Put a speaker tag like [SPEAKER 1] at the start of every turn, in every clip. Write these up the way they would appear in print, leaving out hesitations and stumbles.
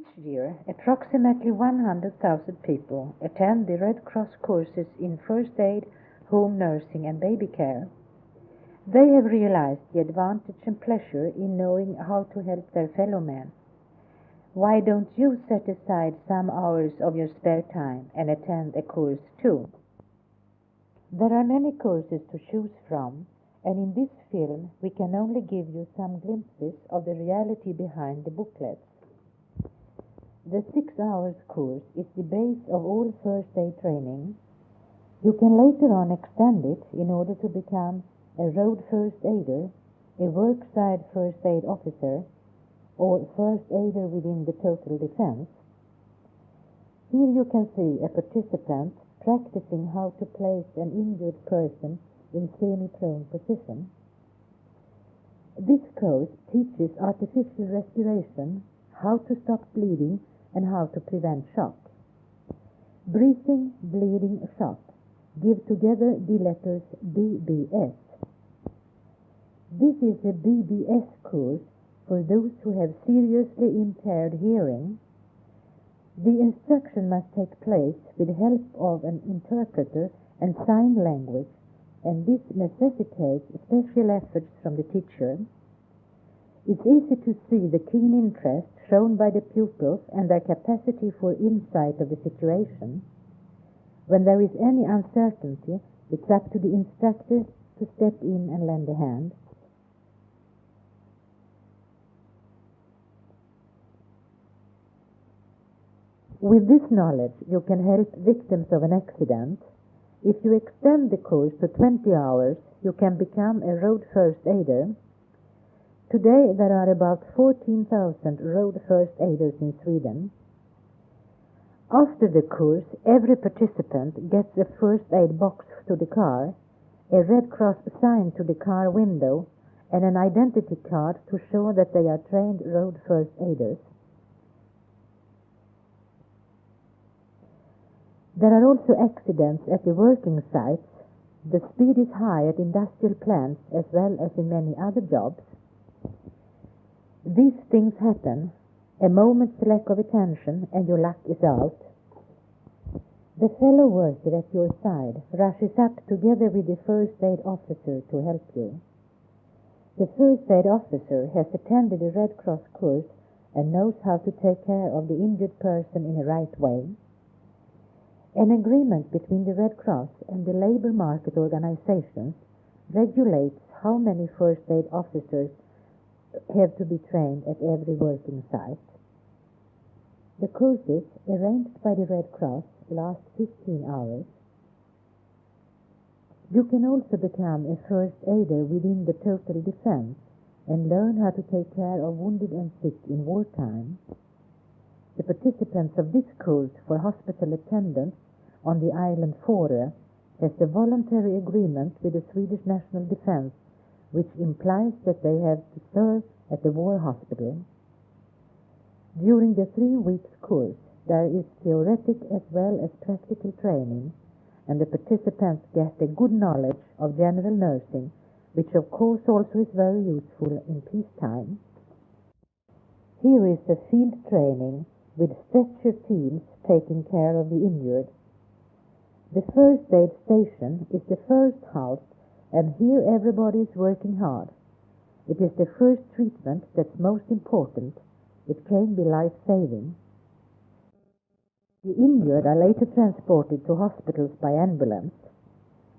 [SPEAKER 1] Each year, approximately 100,000 people attend the Red Cross courses in first aid, home nursing and baby care. They have realized the advantage and pleasure in knowing how to help their fellow man. Why don't you set aside some hours of your spare time and attend a course too? There are many courses to choose from, and in this film we can only give you some glimpses of the reality behind the booklets. The 6 hours course is the base of all first aid training. You can later on extend it in order to become a road first aider, a workside first aid officer, or first aider within the total defense. Here you can see a participant practicing how to place an injured person in semi-prone position. This course teaches artificial respiration, how to stop bleeding, and how to prevent shock. Breathing, bleeding, shock. Give together the letters BBS. This is a BBS course for those who have seriously impaired hearing. The instruction must take place with the help of an interpreter and sign language, and this necessitates special efforts from the teacher. It's easy to see the keen interest shown by the pupils and their capacity for insight of the situation. When there is any uncertainty, it's up to the instructor to step in and lend a hand. With this knowledge, you can help victims of an accident. If you extend the course to 20 hours, you can become a road first aider. Today there are about 14,000 road first aiders in Sweden. After the course, every participant gets a first aid box to the car, a Red Cross sign to the car window, and an identity card to show that they are trained road first aiders. There are also accidents at the working sites. The speed is high at industrial plants as well as in many other jobs. These things happen. A moment's lack of attention and your luck is out. The fellow worker at your side rushes up together with the first aid officer to help you. The first aid officer has attended a Red Cross course and knows how to take care of the injured person in a right way. An agreement between the Red Cross and the labor market organizations regulates how many first aid officers have to be trained at every working site. The courses arranged by the Red Cross last 15 hours. You can also become a first aider within the total defense and learn how to take care of wounded and sick in wartime. The participants of this course for hospital attendants on the island Fårö has a voluntary agreement with the Swedish National Defense, which implies that they have to serve at the war hospital. During the 3 weeks course, there is theoretic as well as practical training, and the participants get a good knowledge of general nursing, which of course also is very useful in peacetime. Here is a field training with stretcher teams taking care of the injured. The first aid station is the first house, and here everybody is working hard. It is the first treatment that's most important. It can be life-saving. The injured are later transported to hospitals by ambulance.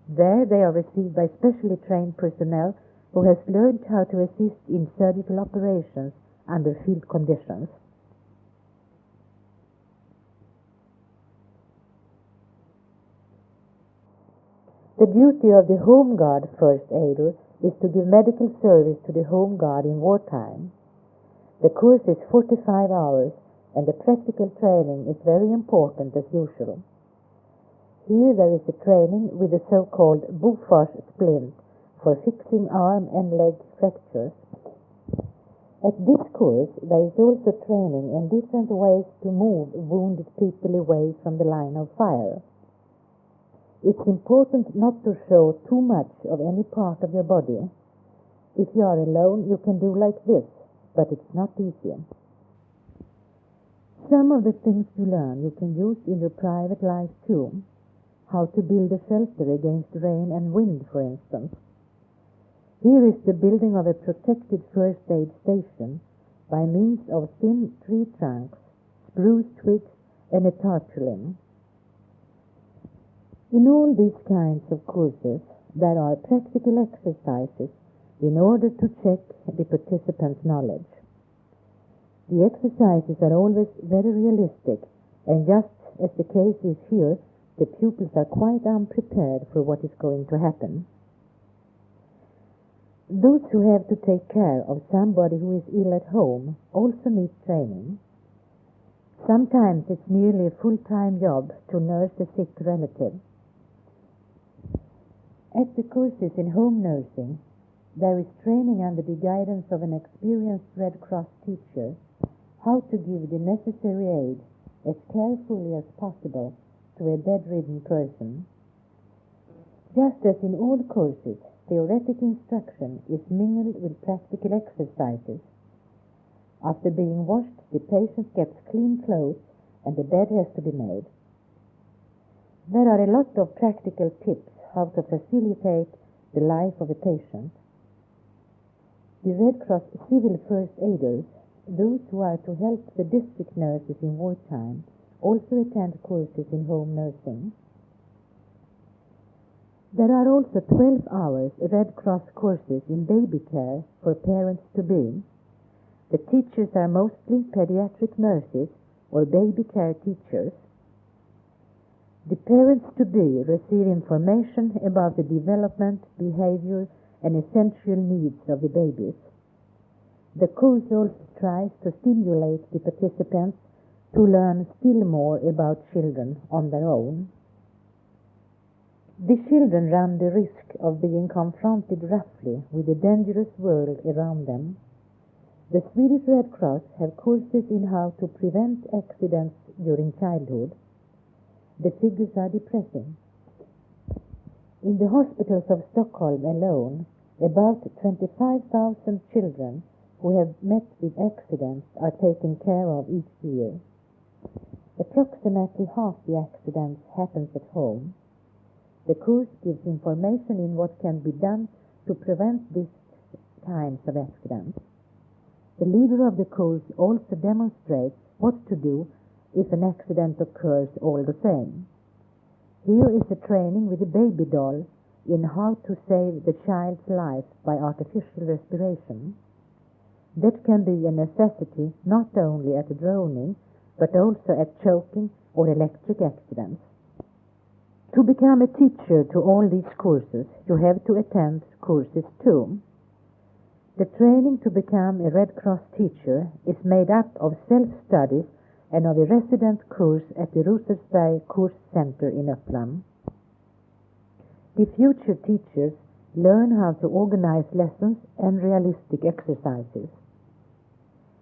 [SPEAKER 1] There they are received by specially trained personnel who has learned how to assist in surgical operations under field conditions. The duty of the Home Guard first aider is to give medical service to the Home Guard in wartime. The course is 45 hours and the practical training is very important as usual. Here there is a training with the so-called booklets splint for fixing arm and leg fractures. At this course there is also training in different ways to move wounded people away from the line of fire. It's important not to show too much of any part of your body. If you are alone, you can do like this, but it's not easy. Some of the things you learn you can use in your private life too. How to build a shelter against rain and wind, for instance. Here is the building of a protected first aid station by means of thin tree trunks, spruce twigs, and a tarpaulin. In all these kinds of courses, there are practical exercises in order to check the participants' knowledge. The exercises are always very realistic, and just as the case is here, the pupils are quite unprepared for what is going to happen. Those who have to take care of somebody who is ill at home also need training. Sometimes it's merely a full-time job to nurse a sick relative. At the courses in home nursing, there is training under the guidance of an experienced Red Cross teacher how to give the necessary aid as carefully as possible to a bedridden person. Just as in all courses, theoretic instruction is mingled with practical exercises. After being washed, the patient gets clean clothes and the bed has to be made. There are a lot of practical tips how to facilitate the life of a patient. The Red Cross civil first aiders, those who are to help the district nurses in wartime, also attend courses in home nursing. There are also 12 hours Red Cross courses in baby care for parents-to-be. The teachers are mostly pediatric nurses or baby care teachers. The parents-to-be receive information about the development, behavior, and essential needs of the babies. The course also tries to stimulate the participants to learn still more about children on their own. The children run the risk of being confronted roughly with the dangerous world around them. The Swedish Red Cross have courses in how to prevent accidents during childhood. The figures are depressing. In the hospitals of Stockholm alone, about 25,000 children who have met with accidents are taken care of each year. Approximately half the accidents happens at home. The course gives information in what can be done to prevent these kinds of accidents. The leader of the course also demonstrates what to do if an accident occurs all the same. Here is a training with a baby doll in how to save the child's life by artificial respiration. That can be a necessity not only at drowning, but also at choking or electric accidents. To become a teacher to all these courses, you have to attend courses too. The training to become a Red Cross teacher is made up of self-study and of a resident course at the Rosersberg Course Center in Uppland. The future teachers learn how to organize lessons and realistic exercises.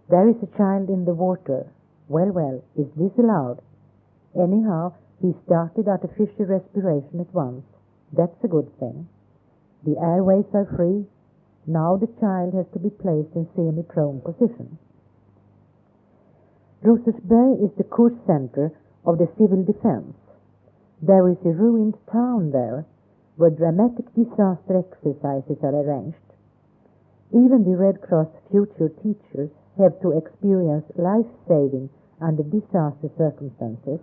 [SPEAKER 1] There is a child in the water. Well, is this allowed? Anyhow, he started artificial respiration at once. That's a good thing. The airways are free. Now the child has to be placed in semi-prone position. Rosersberg is the course center of the civil defense. There is a ruined town there where dramatic disaster exercises are arranged. Even the Red Cross future teachers have to experience life-saving under disaster circumstances.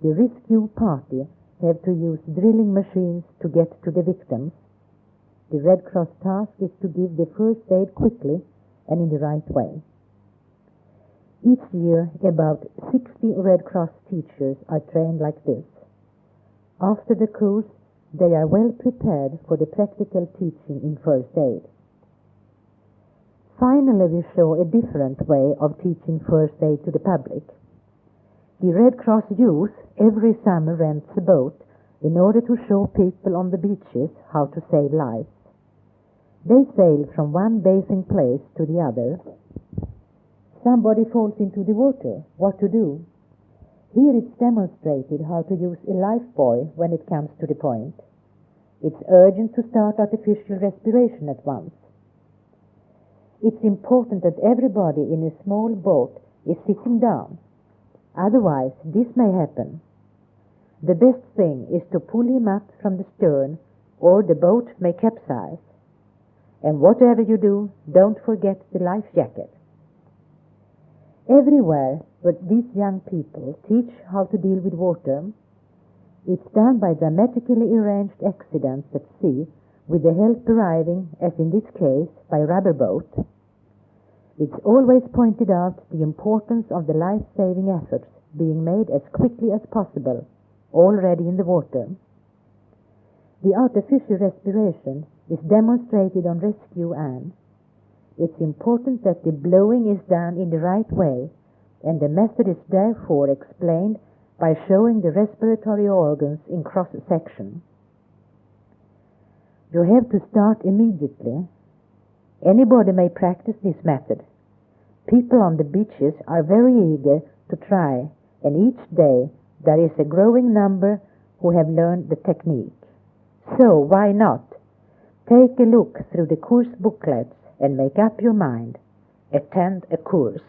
[SPEAKER 1] The rescue party have to use drilling machines to get to the victims. The Red Cross task is to give the first aid quickly and in the right way. Each year, about 60 Red Cross teachers are trained like this. After the course, they are well prepared for the practical teaching in first aid. Finally, we show a different way of teaching first aid to the public. The Red Cross youth every summer rents a boat in order to show people on the beaches how to save lives. They sail from one bathing place to the other. Somebody falls into the water. What to do? Here it's demonstrated how to use a lifebuoy when it comes to the point. It's urgent to start artificial respiration at once. It's important that everybody in a small boat is sitting down. Otherwise, this may happen. The best thing is to pull him up from the stern, or the boat may capsize. And whatever you do, don't forget the life jacket. Everywhere where these young people teach how to deal with water, it's done by dramatically arranged accidents at sea, with the help arriving, as in this case, by rubber boat. It's always pointed out the importance of the life-saving efforts being made as quickly as possible, already in the water. The artificial respiration is demonstrated on rescue, and it's important that the blowing is done in the right way, and the method is therefore explained by showing the respiratory organs in cross-section. You have to start immediately. Anybody may practice this method. People on the beaches are very eager to try, and each day there is a growing number who have learned the technique. So why not? Take a look through the course booklets and make up your mind. Attend a course.